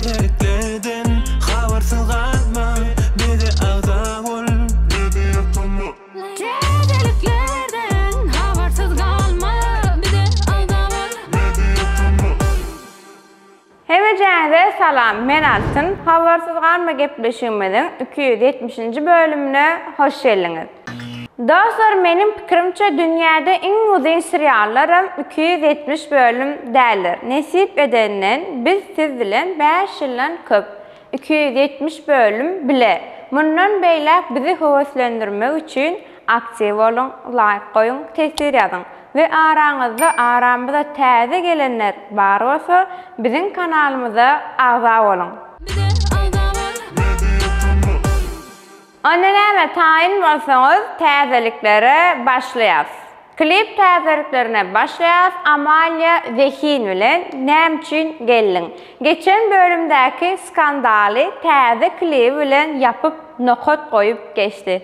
Täzeliklerden habersız kalma, bizi ağza ol. Täzeliklerden habersız kalma, bizi ağza ol. Hemejäňize salam, men Altyn. Habersız kalma gepleşigimiziň 270. bölümüne hoş geldiňiz. Dostlar, menim pikirimçe dünýäde iň uzun seriallarym 270 bölüm dälir. Nesip edenden biz siz bilen 5 ýyldan köp 270 bölüm bile. Mundan beýlek bizi höweslendirmek üçin aktiv bolun, like goýun, tesir ýazyň. Ve araňyzda aramyzda täze gelenler bar bolsa, biziň kanalymyza agza bolun. Anneleme tayin bolsaňyz täzeliklere başlaýas. Klip täzeliklerine başlaýas. Amalia Zehin bilen näme üçin geldiň? Geçen bölümdäki skandaly täze klip bilen yapıp nokot goýup geçdi.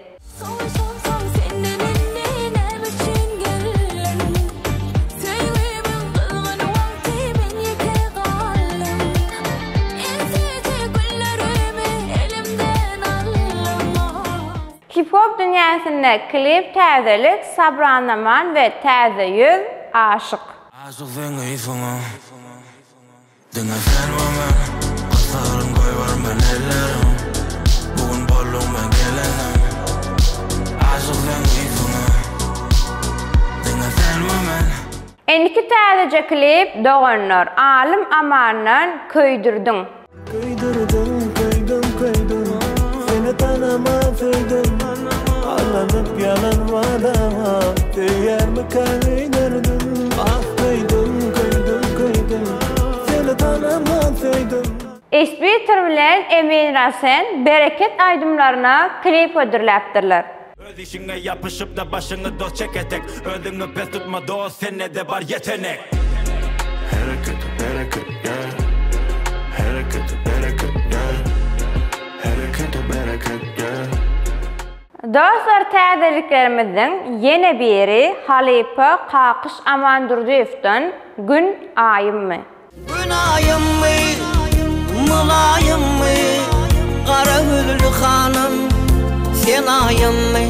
Hip-hop dünyasında klip täzelik Sabran Aman ve Täze Yüz Aşık. Aşık seni ifuna, dinle sen bana, asarım koyvar ben ellerim, bugün bollum ben gelenim. Aşık seni ifuna, dinle sen bana. Endiki täzece klip Doğanlar Alim Aman'dan Köydürdün. Köydürdüm, seni tanamazdım. Allanıp yalanmadama, değer mi köydürdüm. Ah köydüm, seni tanamazdım. Esbiter bilen Emin Rasen bereket aydımlarına klip ödürläpdirler. Öz işine yapışıp da başını dost çeketek. Öldüğünü pes tutma dost, sende de var yetenek. Hareket, yeah. Hareket, yeah. Hareket, yeah. Dostlar, täzeliklerimizden yine biri Halipe Kakış Amandurdiýewden Gün ayym mı? Gün ayym mı, mulayym mı, kara güllü hanım, sen ayym mı?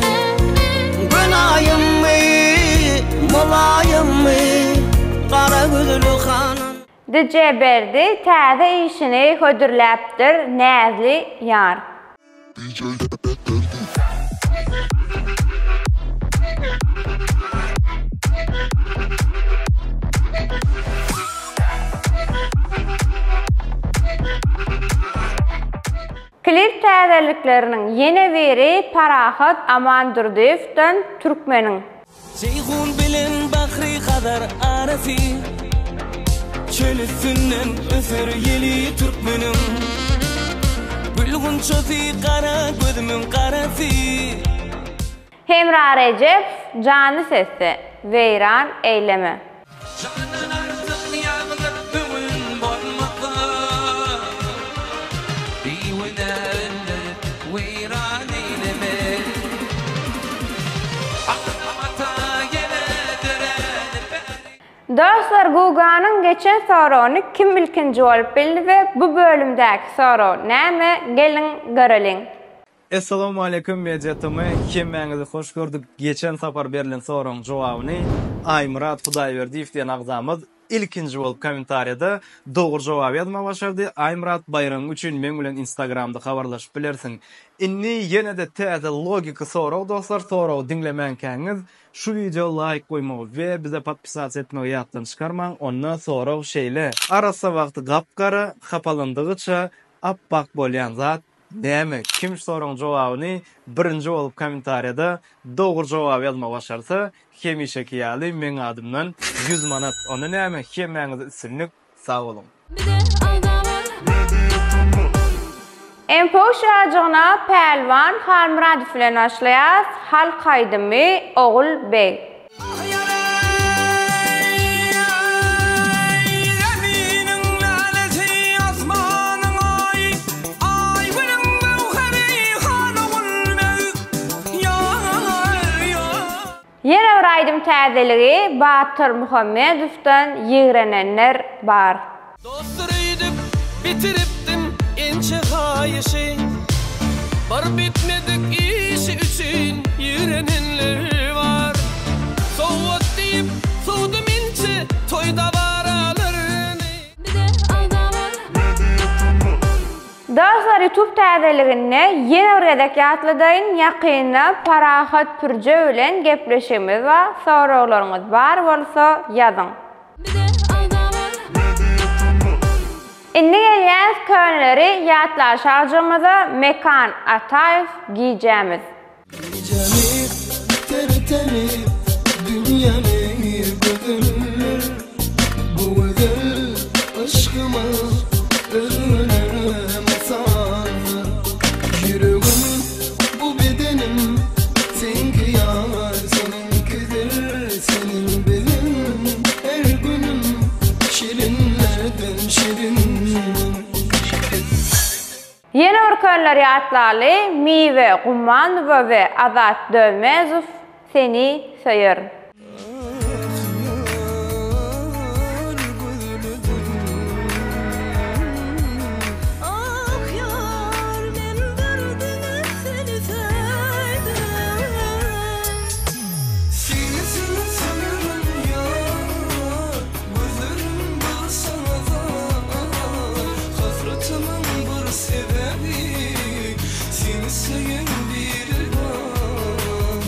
Gün ayym mı, mulayym mı, kara güllü hanım. DJ Berdi täze işini hödürläpdir Näzli Yar. Klip täzelikleriniň yine biri Parahat Amandurdiýewden Türkmeniň. Ceyhun bilen bahri kadar arası, çöl üstünden öser yeli Türkmenim. Gülgün çözi kara gözümün karası. Hemra Recep Canı Sesi Veyran Eylemi. Dostlar, Guga'nın geçen sorunu kim bilkinci olup bildi ve bu bölümdeki soru näme? Gelin görelim. Assalamu alaikum mediatamy. Hemmäňizi hoş gördük. Geçen sapar berilen soruň jogabyny Aýmurat Hudaýberdiýew diýen agzamyz ilkinji bolup kommentariýada dogry jogap ýazma başardy. Aýmurat, bayram üçin men bilen Instagramda habarlaşyp bilersiň. Inni ýene-de täze logika soraw dostlar, soraw dinlemäňkäňiz şu video like koymagy we bize podpisasiýa etmegi ýatdan çykarmaň. Onda soraw şeýle. Arasa wagty gapgara, hapalandygyça appak bolýan zat näme? Kim soraň jogabyny birinji bolup kommentariýada dogry jogap ýazma başarsa, hemişeki ýaly men adymdan 100 manat. Onda näme? Hemmäňize isinlik sag bolun. Empo şajygyna Pelvan Halmuradow bilen başlaýas. Halk aýdymy Ogul Bey. Ýene bir aýdym täzeligi Batyr Muhammedowdan ýigrenenler bar. Dostlar öýdüp bitiripdim ençe hayışı bar bitmedik işi üçün yürenenler var. Soğut deyip soğudum ince toyda varalarını. Bir de alda var. Dostlar, YouTube täzeligine yeni bir edekatlydayn ýakynda Parahat Pürje bilen gepleşimiz we soraklaryňyz bar bolsa ýazyň. Bir de alda var. Indi gelýän köňleri ýatlaşajymyza Mekan Ataýew giýjämiz. Cemil tertemiz dünyanı götürür. Bu güzel aşkıma ölürüm sana. Yüreğim bu bedenim senki yar seninkidir. Senin benim her günüm şirinlerden şirin. Yeni bir köňleri ýatlaly Miwe Gumanova we Azat Dömezow seni söýür. Ah yar men derdine seni sevdim. Seni seviyorum yar, gözlerim sana da. Hasretimin bir sebebi, seni seven biri var.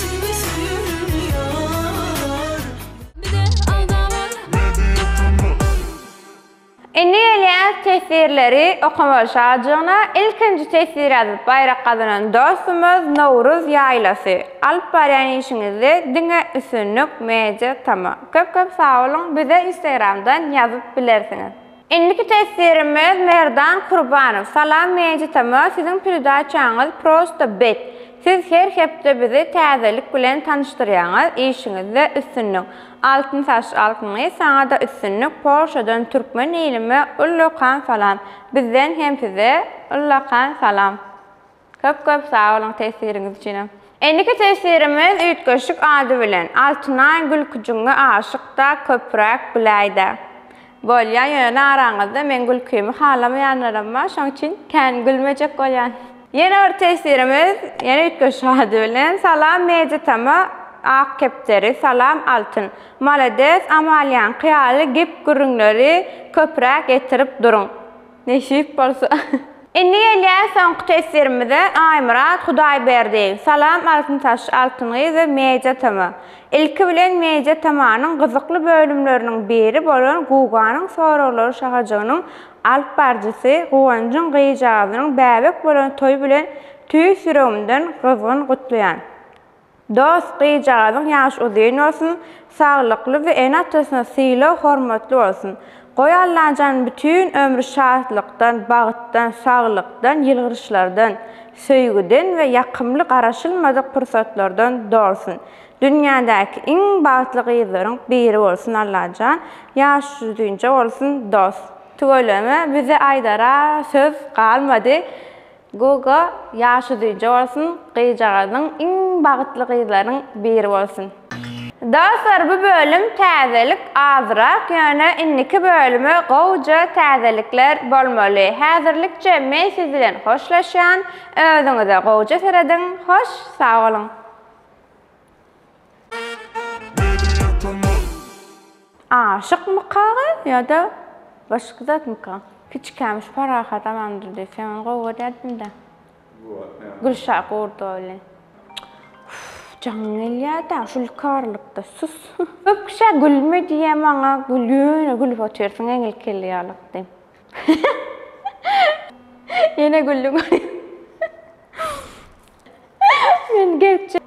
Seni seviyorum yar. Bir de alda var. Indi gelýän tesirleri okumaşajagyna ilkinji tesir adyp bayrak kazanan dostumuz Nowruz Ýaýlasy. Alyp barýan işiňizde diňe üstünlük meje tama. Köp sağ olun, bize Instagramdan ýazyp bilersiňiz. Indiki tesirimiz Merdan Kurbanow. Salam meje tama, sizin pürdaçaňyz prosta bet. Siz her hepde bizi täzelik bilen tanıştyrýaňyz, işiňizde üstünlük. Altın saç altını, sana da üstünlük, Porsche'dan Türkmen ilimi, Ullakan salam. Bizden hem size Ullakan salam. Köp sağ olun tesiriniz için. Endiki tesirimiz üýtgeçlik ady bilen. Altınaý gülküjüňe aşyk da köpräk biläýdi. Bolýan ýöne araňyzda men gülküýümi halamaýanlarym, şoň üçin kän gülmejek bolýan. Yeni bir tesirimiz, yeni üýtgeçlik ady bilen. Salam meje tama. Ak kepteri, salam altın. Malades, amalyan, kıyalı, gip gürünleri köprak getirip durun. Neşif bolsa. Indi gelýän soňky tesirimize Aýmurat Hudaýberdiýew. Salam altın taş altyny we meje tama. Ilki bilen meje tamanyň gyzykly bölümleriniň biri bolan Guganyň soraglary şahajagynyň alp barjysy Guwanjyň gyýjagynyň bäbek bolan toy bilen tüý sürümden gyzgyn gutlaýan. Dost gyýjagyň ýaş uzun bolsun, saglykly we en atasına syla hormatly bolsun. Goýanlanan bütün ömrü şahatlykdan, bagytdan, saglykdan, ýylgyryşlardan, söýgüden we ýakymly garaşylmadyk pursatlardan dolsun. Dünýädäki iň bagtly gyzlaryň biri bolsun Allahan. Ýaş uzunça bolsun dost. Tügeleme bize aýdara söz galmady. Goga ýaş uzunça bolsun, gyýjagyň iň bagtly gyzlaryň biri bolsun. Dostlar, bu bölüm täzelik azrak, ýöne indiki bölümü gowja täzelikler bolmaly. Häzirlikçe men siz bilen hoşlaşýan, özüňize gowja serediň. Hoş, sağ olun. Aşyk mı kagy ýa-da başga zat mı kagy? Hiç kämiş Parahat amandyr desem, gowga derdim da. Gülşah gordy öyle. Cangelýär-de şul karlykda sus. Köp kişi gülme diýe maňa gülýän, gülüp otursaň eňil kelýärlik diýim. Ýene güldüm. Men geçe.